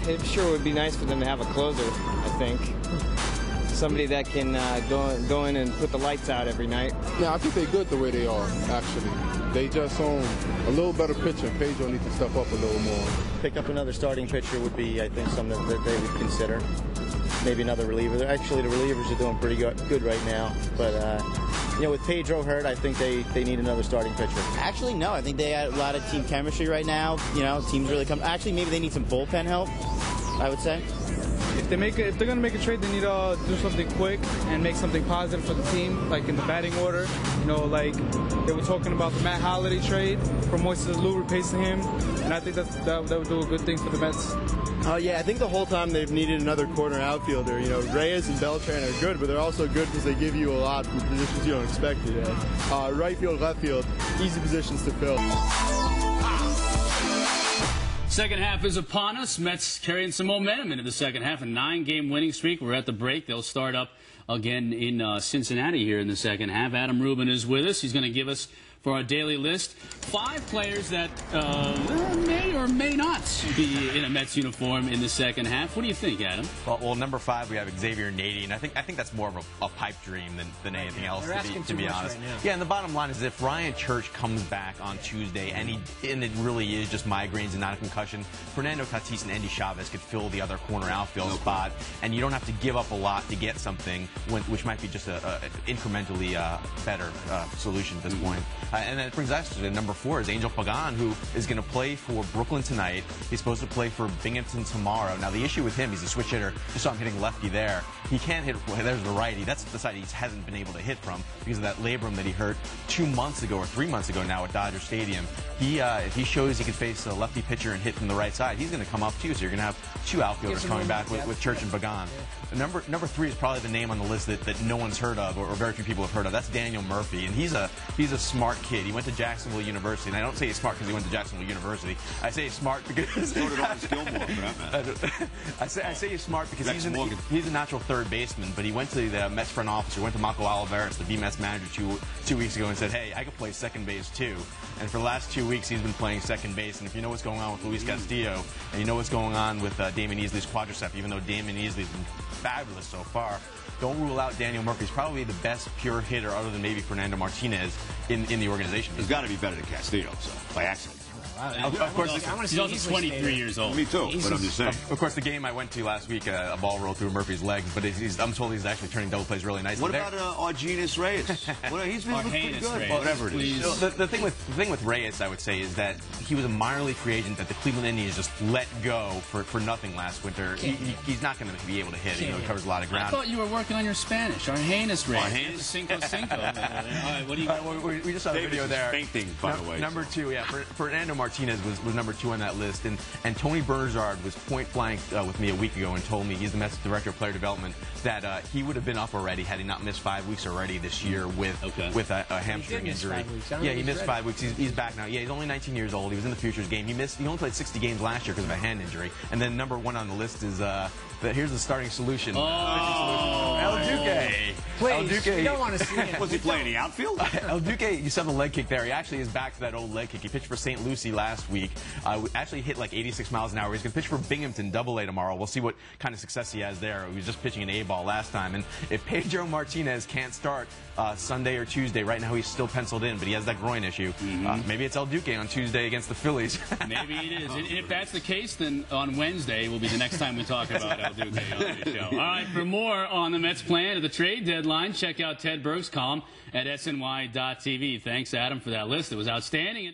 It sure would be nice for them to have a closer, I think. Somebody that can go in and put the lights out every night. Yeah, I think they're good the way they are, actually. They just own a little better pitcher. Pedro needs to step up a little more. Pick up another starting pitcher would be, I think, something that they would consider. Maybe another reliever. Actually, the relievers are doing pretty good right now. But, with Pedro hurt, I think they need another starting pitcher. Actually, no. I think they had a lot of team chemistry right now. Teams really come. Actually, maybe they need some bullpen help, I would say. If they're going to make a trade, they need to do something quick and make something positive for the team, like in the batting order. Like they were talking about the Matt Holliday trade for Moises Alou, replacing him, and I think that would do a good thing for the Mets. Yeah, I think the whole time they've needed another corner outfielder. Reyes and Beltran are good, but they're also good because they give you a lot from positions you don't expect it in. Right field, left field, easy positions to fill. Second half is upon us. Mets carrying some momentum into the second half. A 9-game winning streak. We're at the break. They'll start up again in Cincinnati here in the second half. Adam Rubin is with us. He's going to give us, for our daily list, 5 players that may or may not be in a Mets uniform in the second half. What do you think, Adam? Well, number 5, we have Xavier Nady, and I think that's more of a pipe dream than anything else, to be honest. Right, yeah, and the bottom line is if Ryan Church comes back on Tuesday, and it really is just migraines and not a concussion, Fernando Tatis and Andy Chavez could fill the other corner outfield spot, and you don't have to give up a lot to get something, which might be just an incrementally better solution at this point. And then it brings us to number 4 is Angel Pagan, who is going to play for Brooklyn tonight. He's supposed to play for Binghamton tomorrow. Now, the issue with him, he's a switch hitter. Just saw him hitting lefty there. He can't hit, there's the righty. That's the side he hasn't been able to hit from because of that labrum that he hurt 2 months ago or 3 months ago now at Dodger Stadium. If he shows he can face a lefty pitcher and hit from the right side, he's going to come up too. So you're going to have 2 outfielders coming back with Church and Pagan. Number 3 is probably the name on the list that no one's heard of or very few people have heard of. That's Daniel Murphy, and he's a smart kid. He went to Jacksonville University, and I don't say he's smart because he went to Jacksonville University. I say he's smart because so did Otis Gilmore, for that matter. I say he's smart because he's a natural third baseman, but he went to the Mets front office, or went to Marco Olivares, the Mets manager, two weeks ago, and said, "Hey, I could play second base too." And for the last 2 weeks, he's been playing second base. And if you know what's going on with Luis Castillo, and you know what's going on with Damon Easley's quadricep, even though Damon Easley's been fabulous so far, don't rule out Daniel Murphy. He's probably the best pure hitter, other than maybe Fernando Martinez, in the organization. He's got to be better than Castillo, so by accident. Of course, he's also 23 years old. Me too, but I'm just saying. Of course, the game I went to last week, a ball rolled through Murphy's legs, but I'm told he's actually turning double plays really nicely. What about Argenis Reyes? He's been pretty good. Whatever it is. The thing with Reyes, I would say, is that he was a minor league free agent that the Cleveland Indians just let go for nothing last winter. He's not going to be able to hit. He covers a lot of ground. I thought you were working on your Spanish. Argenis Reyes. Cinco. What do you? We just saw the video there. Fainting, by the way. Number 2, yeah. Fernando Martinez was number 2 on that list, and Tony Bernard was point blank with me a week ago and told me, he's the Mets director of player development, that he would have been up already had he not missed 5 weeks already this year with a hamstring injury. Yeah, he missed 5 weeks. He's back now. Yeah, he's only 19 years old. He was in the Futures game. He only played 60 games last year because of a hand injury. And then number 1 on the list is here's the starting solution. El Duque. Please, you don't want to see him. Was he playing the outfield? El Duque, you saw the leg kick there. He actually is back to that old leg kick. He pitched for St. Lucie last week. Actually hit like 86 miles an hour. He's going to pitch for Binghamton Double-A tomorrow. We'll see what kind of success he has there. He was just pitching an A-ball last time. And if Pedro Martinez can't start Sunday or Tuesday, right now he's still penciled in, but he has that groin issue. Maybe it's El Duque on Tuesday against the Phillies. Maybe it is. And if that's the case, then on Wednesday will be the next time we talk about El Duque on the show. All right, for more on the Mets plan to the trade deadline, check out Ted Berg's column at SNY.TV. Thanks, Adam, for that list. It was outstanding.